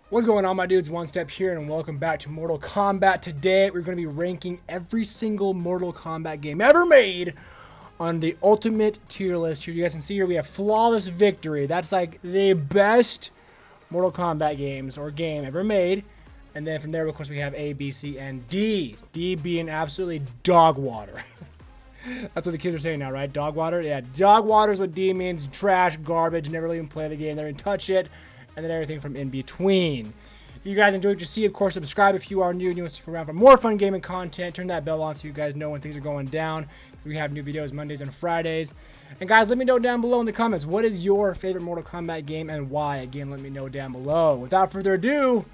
What's going on, my dudes? Onestep here, and welcome back to Mortal Kombat. Today, we're going to be ranking every single Mortal Kombat game ever made on the ultimate tier list. Here, you guys can see here we have Flawless Victory. That's like the best Mortal Kombat games or game ever made. And then from there, of course, we have A, B, C, and D. D being absolutely dog water. That's what the kids are saying now, right? Dog water? Yeah, dog water is what D means. Trash, garbage, never even play the game, never even touch it. And then everything from in between. If you guys enjoyed what you see, of course, subscribe if you are new and you want to stick around for more fun gaming content. Turn that bell on so you guys know when things are going down. We have new videos Mondays and Fridays. And guys, let me know down below in the comments, what is your favorite Mortal Kombat game and why? Again, let me know down below. Without further ado,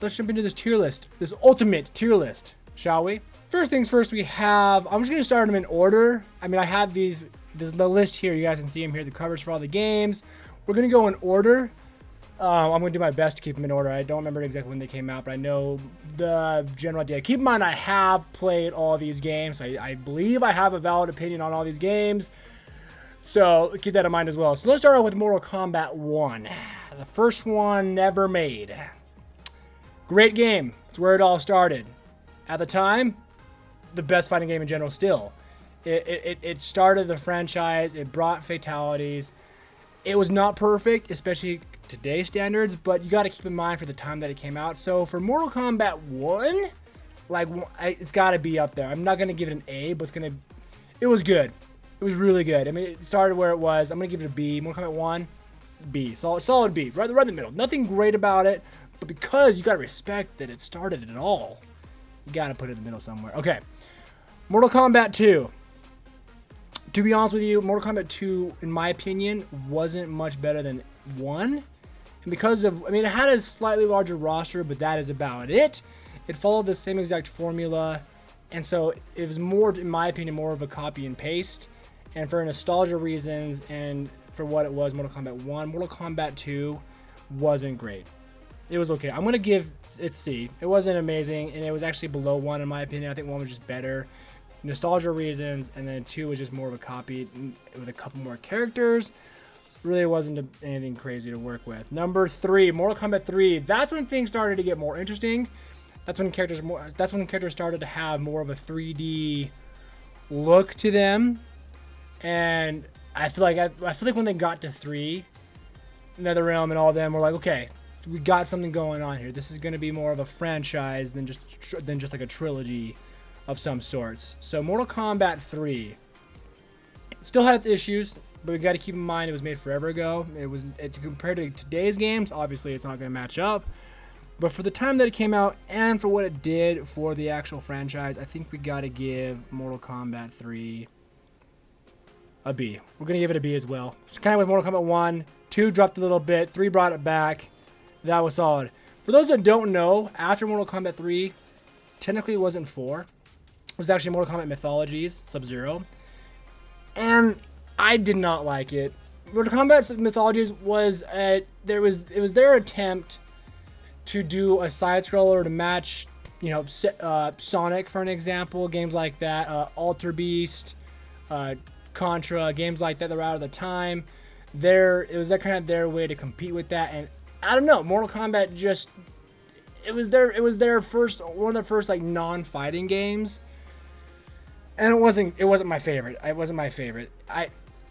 let's jump into this tier list, this ultimate tier list, shall we? First things first, we have, I'm just going to start them in order. I mean, I have the list here. You guys can see them here, the covers for all the games. We're going to go in order. I'm going to do my best to keep them in order. I don't remember exactly when they came out, but I know the general idea. Keep in mind, I have played all these games. So I believe I have a valid opinion on all these games. So keep that in mind as well. So let's start off with Mortal Kombat 1. The first one ever made. Great game. It's where it all started. At the time, the best fighting game in general still. It started the franchise. It brought fatalities. It was not perfect, especially today's standards, but you got to keep in mind for the time that it came out. So for Mortal Kombat 1, like, it's got to be up there. I'm not going to give it an A, but it was good. It was really good. I mean, it started where it was. I'm going to give it a B. Mortal Kombat 1, B. Solid B. Right in the middle. Nothing great about it, but because you got to respect that it started it all, you got to put it in the middle somewhere. Okay. Mortal Kombat 2. To be honest with you, Mortal Kombat 2, in my opinion, wasn't much better than 1. And because of, I mean, it had a slightly larger roster, but that is about it. It followed the same exact formula. And so it was more, in my opinion, more of a copy and paste. And for nostalgia reasons and for what it was, Mortal Kombat 1, Mortal Kombat 2 wasn't great. It was okay. I'm going to give it C. It wasn't amazing, and it was actually below 1 in my opinion. I think 1 was just better. Nostalgia reasons, and then 2 was just more of a copy with a couple more characters. Really wasn't anything crazy to work with. Number 3, Mortal Kombat 3. That's when things started to get more interesting. That's when characters started to have more of a 3D look to them. And I feel like when they got to 3, NetherRealm and all of them were like, okay, we got something going on here. This is going to be more of a franchise than just like a trilogy of some sorts. So Mortal Kombat 3 still had its issues, but we got to keep in mind it was made forever ago. Compared to today's games, obviously it's not going to match up. But for the time that it came out and for what it did for the actual franchise, I think we got to give Mortal Kombat 3 a B. We're going to give it a B as well. It's kind of with Mortal Kombat 1. 2 dropped a little bit. 3 brought it back. That was solid. For those that don't know, after Mortal Kombat 3, technically it wasn't 4. It was actually Mortal Kombat Mythologies Sub-Zero. And I did not like it. Mortal Kombat Mythologies was it was their attempt to do a side scroller to match, you know, Sonic, for an example, games like that, Alter Beast, Contra, games like that that were out at the time. It was that kind of their way to compete with that, and I don't know, Mortal Kombat just it was their first, one of the first like non-fighting games. And it wasn't my favorite. It wasn't my favorite.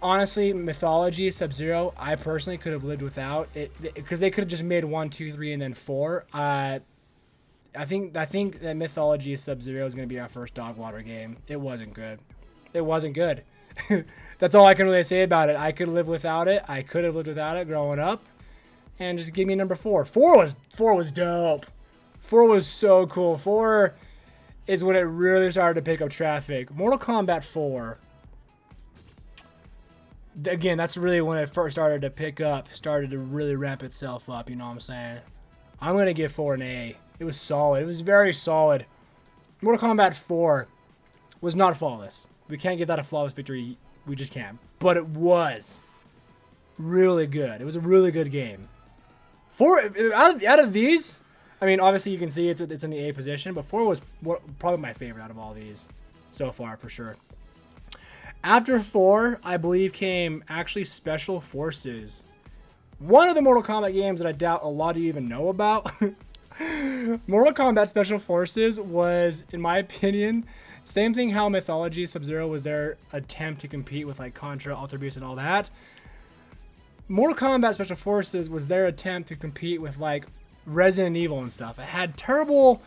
Honestly, Mythologies Sub-Zero, I personally could have lived without it because they could have just made 1, 2, 3, and then 4. I think that Mythologies Sub-Zero is going to be our first dog water game. It wasn't good. It wasn't good. That's all I can really say about it. I could live without it. I could have lived without it growing up. And just give me number 4. 4 was dope. 4 was so cool. 4 is when it really started to pick up traffic. Mortal Kombat 4. Again, that's really when it first started to pick up, started to really ramp itself up, you know what I'm saying? I'm going to give 4 an A. It was solid. It was very solid. Mortal Kombat 4 was not flawless. We can't give that a flawless victory. We just can't. But it was really good. It was a really good game. 4, out of these, I mean, obviously you can see it's in the A position, but 4 was probably my favorite out of all these so far, for sure. After 4, I believe, came actually Special Forces. One of the Mortal Kombat games that I doubt a lot of you even know about. Mortal Kombat Special Forces was, in my opinion, same thing how Mythologies Sub-Zero was their attempt to compete with like Contra, Ultra Beast, and all that. Mortal Kombat Special Forces was their attempt to compete with like Resident Evil and stuff. It had terrible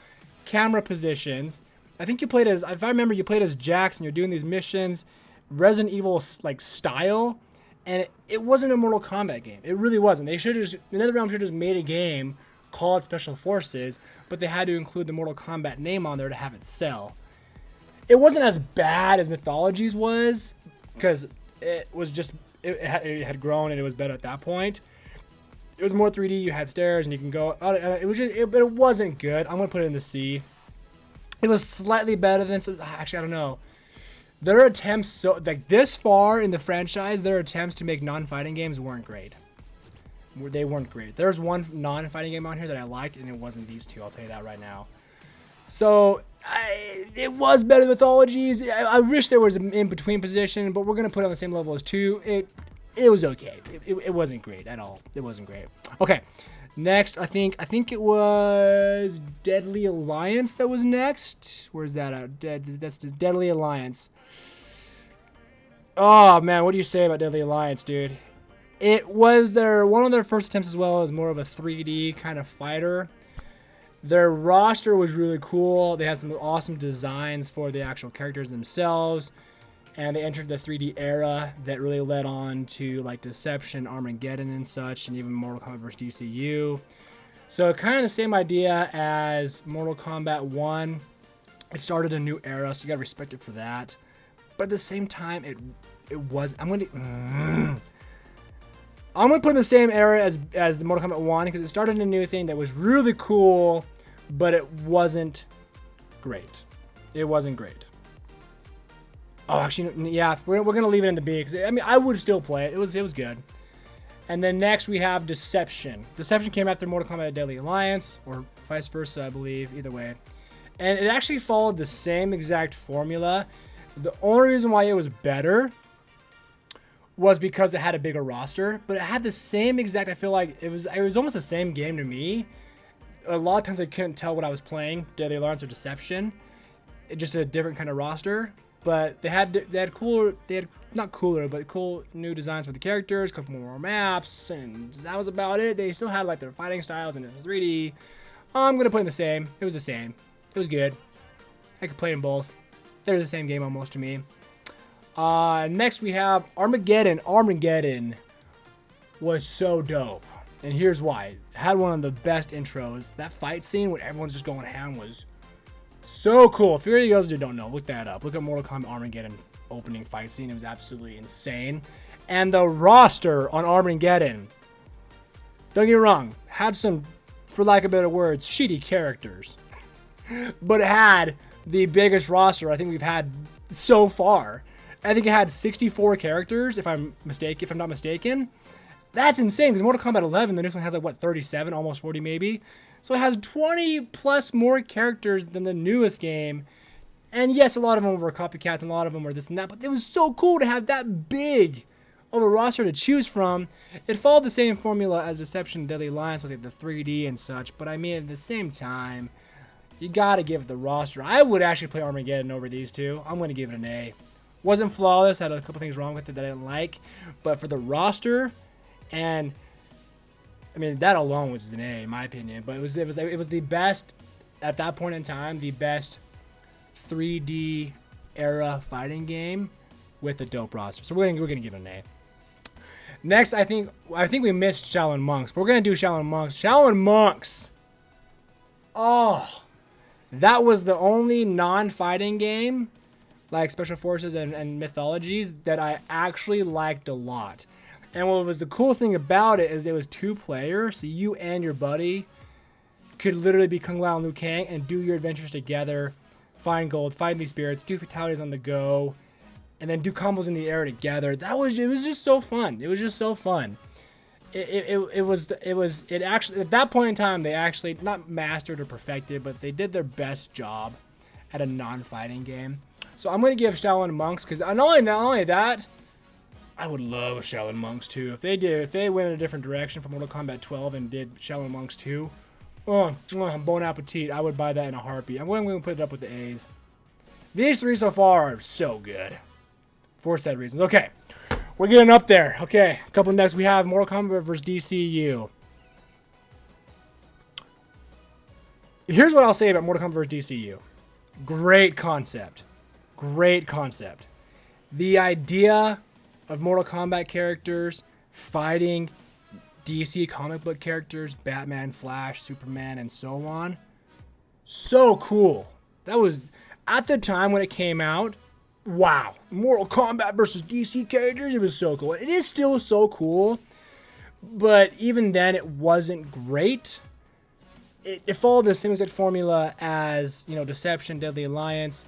camera positions. I think you played as, if I remember, you played as Jax and you're doing these missions, Resident Evil like style. And it wasn't a Mortal Kombat game. It really wasn't. They should have just, NetherRealm should have just made a game called Special Forces, but they had to include the Mortal Kombat name on there to have it sell. It wasn't as bad as Mythologies was, because it was just, it had grown and it was better at that point. It was more 3D, you had stairs and you can go, it was just, but it wasn't good. I'm going to put it in the C. It was slightly better than, actually, I don't know. Their attempts, so like this far in the franchise, their attempts to make non-fighting games weren't great. They weren't great. There's one non-fighting game on here that I liked, and it wasn't these two. I'll tell you that right now. So it was better than Mythologies. I wish there was an in-between position, but we're gonna put it on the same level as 2. It was okay. It wasn't great at all. It wasn't great. Okay, next I think it was Deadly Alliance that was next. Where's that at? That's Deadly Alliance. Oh man, what do you say about Deadly Alliance, dude? It was one of their first attempts as well as more of a 3D kind of fighter. Their roster was really cool. They had some awesome designs for the actual characters themselves. And they entered the 3D era that really led on to like Deception, Armageddon and such, and even Mortal Kombat vs. DCU. So kind of the same idea as Mortal Kombat 1. It started a new era, so you gotta respect it for that. But at the same time, it was, I'm gonna put in the same era as the Mortal Kombat 1 because it started a new thing that was really cool, but it wasn't great. It wasn't great. Oh, actually, yeah, we're gonna leave it in the B because I mean I would still play it. It was good. And then next we have Deception. Deception came after Mortal Kombat Deadly Alliance, or vice versa, I believe. Either way, and it actually followed the same exact formula. The only reason why it was better was because it had a bigger roster, but it had the same exact, I feel like it was almost the same game to me. A lot of times I couldn't tell what I was playing, Deadly Alliance or Deception. It just a different kind of roster, but they had not cooler, but cool new designs for the characters, a couple more maps, and that was about it. They still had like their fighting styles and it was 3D. I'm going to put in the same. It was the same. It was good. I could play them both. They're the same game almost to me. Next we have Armageddon. Armageddon was so dope. And here's why. It had one of the best intros. That fight scene when everyone's just going ham was so cool. If you guys don't know, look that up. Look at Mortal Kombat Armageddon opening fight scene. It was absolutely insane. And the roster on Armageddon, don't get me wrong, had some, for lack of better words, shitty characters. But it had the biggest roster I think we've had so far. I think it had 64 characters, if I'm not mistaken. That's insane, because Mortal Kombat 11, the next one has like, what, 37, almost 40 maybe? So it has 20 plus more characters than the newest game. And yes, a lot of them were copycats, and a lot of them were this and that, but it was so cool to have that big of a roster to choose from. It followed the same formula as Deception and Deadly Alliance with like, the 3D and such, but I mean, at the same time, you gotta give it the roster. I would actually play Armageddon over these two. I'm gonna give it an A. Wasn't flawless, had a couple things wrong with it that I didn't like, but for the roster, and I mean that alone was an A in my opinion. But it was the best at that point in time, the best 3D era fighting game with a dope roster. So we're gonna give it an A. Next, I think we missed Shaolin Monks, but we're gonna do Shaolin Monks. Shaolin Monks. Oh, that was the only non-fighting game like Special Forces and Mythologies that I actually liked a lot. And what was the coolest thing about it is it was 2 players, so you and your buddy could literally be Kung Lao and Liu Kang and do your adventures together, find gold, find these spirits, do fatalities on the go, and then do combos in the air together. It was just so fun. It was just so fun. It actually, at that point in time, they actually not mastered or perfected, but they did their best job at a non-fighting game. So I'm going to give Shaolin Monks, because not only that, I would love a Shaolin Monks 2. If they went in a different direction from Mortal Kombat 12 and did Shaolin Monks 2, oh, bon appetit. I would buy that in a heartbeat. I'm going to put it up with the A's. These three so far are so good. For said reasons. Okay. We're getting up there. Okay. A couple next. We have Mortal Kombat vs. DCU. Here's what I'll say about Mortal Kombat vs. DCU. Great concept. Great concept. The idea of Mortal Kombat characters fighting DC comic book characters, Batman, Flash, Superman, and so on. So cool. That was, at the time when it came out, wow. Mortal Kombat versus DC characters, it was so cool. It is still so cool, but even then it wasn't great. It followed the same exact formula as, you know, Deception, Deadly Alliance.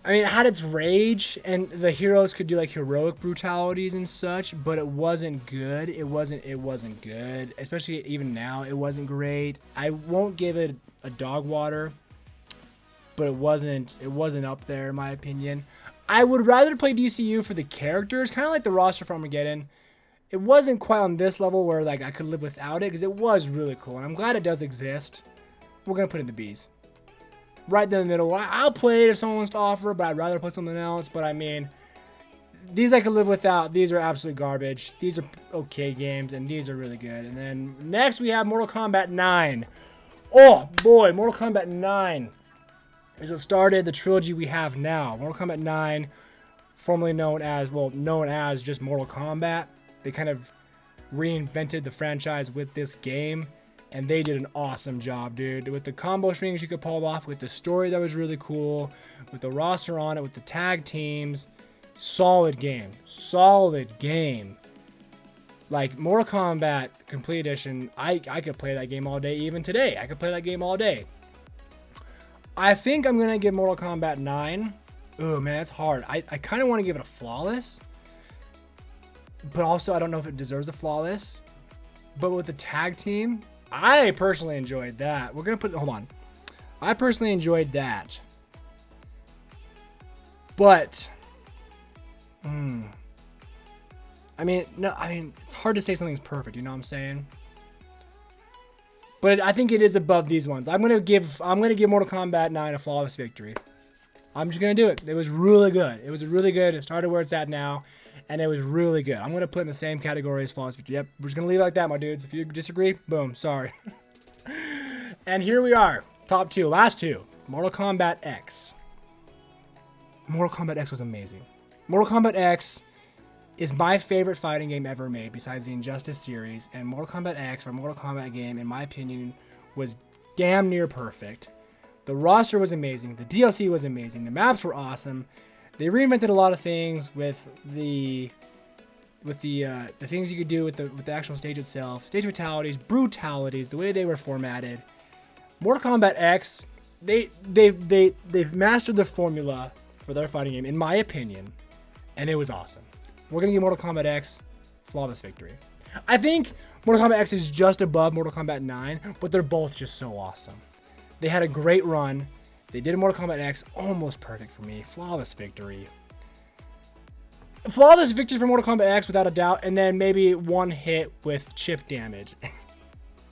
I mean, it had its rage, and the heroes could do like heroic brutalities and such, but it wasn't good. It wasn't good. Especially even now, it wasn't great. I won't give it a dog water, but it wasn't up there in my opinion. I would rather play DCU for the characters, kind of like the roster for Armageddon. It wasn't quite on this level where like I could live without it, because it was really cool, and I'm glad it does exist. We're gonna put it in the B's. Right down the middle. I'll play it if someone wants to offer, but I'd rather play something else. But I mean, these I could live without. These are absolute garbage. These are okay games, and these are really good. And then next we have Mortal Kombat 9. Oh boy, Mortal Kombat 9 is what started the trilogy we have now. Mortal Kombat 9, formerly known as just Mortal Kombat. They kind of reinvented the franchise with this game. And they did an awesome job, dude. With the combo strings you could pull off, with the story that was really cool, with the roster on it, with the tag teams. Solid game. Solid game. Like, Mortal Kombat Complete Edition, I could play that game all day, even today. I could play that game all day. I think I'm going to give Mortal Kombat 9. Oh, man, it's hard. I kind of want to give it a flawless. But also, I don't know if it deserves a flawless. But with the tag team, I personally enjoyed that. We're going to put... Hold on. I personally enjoyed that. But... I mean, it's hard to say something's perfect, you know what I'm saying? But I think it is above these ones. I'm going to give Mortal Kombat 9 a flawless victory. I'm just going to do it. It was really good. It was really good. It started where it's at now. And it was really good. I'm going to put in the same category as flawless victory. Yep, we're just going to leave it like that, my dudes. If you disagree, boom, sorry. And here we are. Top two. Last two. Mortal Kombat X. Mortal Kombat X was amazing. Mortal Kombat X is my favorite fighting game ever made besides the Injustice series. And Mortal Kombat X, or Mortal Kombat game, in my opinion, was damn near perfect. The roster was amazing. The DLC was amazing. The maps were awesome. They reinvented a lot of things with the things you could do with the actual stage itself, stage fatalities, brutalities, the way they were formatted. Mortal Kombat X, they've mastered the formula for their fighting game, in my opinion, and it was awesome. We're gonna give Mortal Kombat X flawless victory. I think Mortal Kombat X is just above Mortal Kombat 9, but they're both just so awesome. They had a great run. They did Mortal Kombat X almost perfect for me. Flawless victory. Flawless victory for Mortal Kombat X without a doubt. And then maybe one hit with chip damage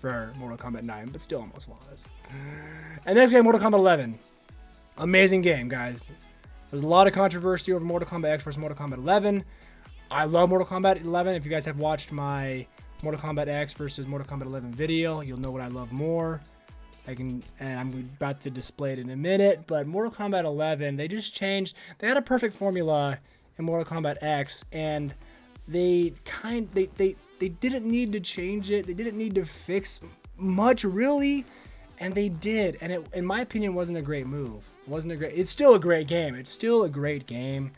for Mortal Kombat 9. But still almost flawless. And next game, Mortal Kombat 11. Amazing game, guys. There's a lot of controversy over Mortal Kombat X versus Mortal Kombat 11. I love Mortal Kombat 11. If you guys have watched my Mortal Kombat X versus Mortal Kombat 11 video, you'll know what I love more. And I'm about to display it in a minute, but Mortal Kombat 11, they just changed. They had a perfect formula in Mortal Kombat X, and they didn't need to change it. They didn't need to fix much, really, and they did. And it, in my opinion, wasn't a great move. It's still a great game. It's still a great game.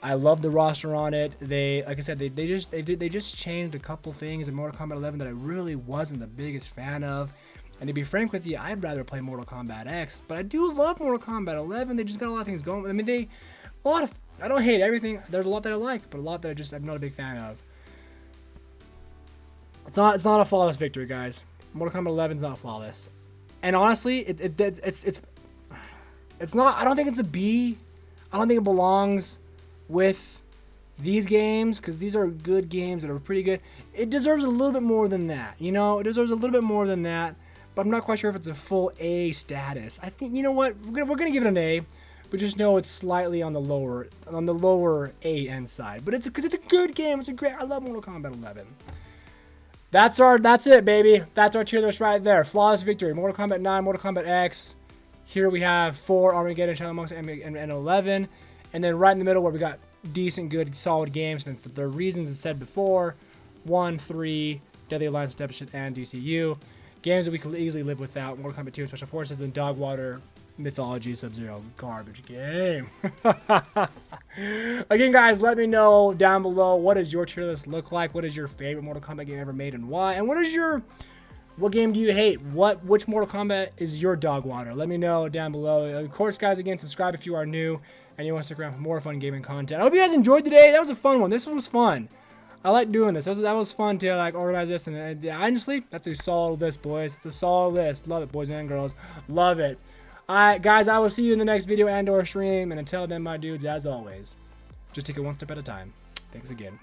I love the roster on it. Like I said, they just changed a couple things in Mortal Kombat 11 that I really wasn't the biggest fan of. And to be frank with you, I'd rather play Mortal Kombat X, but I do love Mortal Kombat 11. They just got a lot of things going. I mean, I don't hate everything. There's a lot that I like, but a lot that I'm not a big fan of. It's not a flawless victory, guys. Mortal Kombat 11 is not flawless. And honestly, it's not. I don't think it's a B. I don't think it belongs with these games, because these are good games that are pretty good, it deserves a little bit more than that. You know, it deserves a little bit more than that, but I'm not quite sure if it's a full A status. I think, you know what, we're gonna give it an A, but just know it's slightly on the lower A end side. But it's because it's a good game. It's a great. I love Mortal Kombat 11. That's it, baby. That's our tier list right there. Flawless victory. Mortal Kombat 9, Mortal Kombat X. Here we have 4 Armageddon, Shaolin Monks, and 11. And then right in the middle where we got decent, good, solid games. And for the reasons I've said before, 1, 3, Deadly Alliance, Deception, and DCU. Games that we could easily live without. Mortal Kombat 2, Special Forces, and Dogwater, Mythologies Sub-Zero, garbage game. Again, guys, let me know down below, what does your tier list look like? What is your favorite Mortal Kombat game ever made and why? And what game do you hate? Which Mortal Kombat is your dog water? Let me know down below. Of course, guys, again, subscribe if you are new and you want to stick around for more fun gaming content. I hope you guys enjoyed today. That was a fun one. This one was fun. I like doing this. That was fun to like organize this, and honestly, that's a solid list, boys. It's a solid list. Love it, boys and girls. Love it. Alright, guys, I will see you in the next video and/or stream. And until then, my dudes, as always, just take it one step at a time. Thanks again.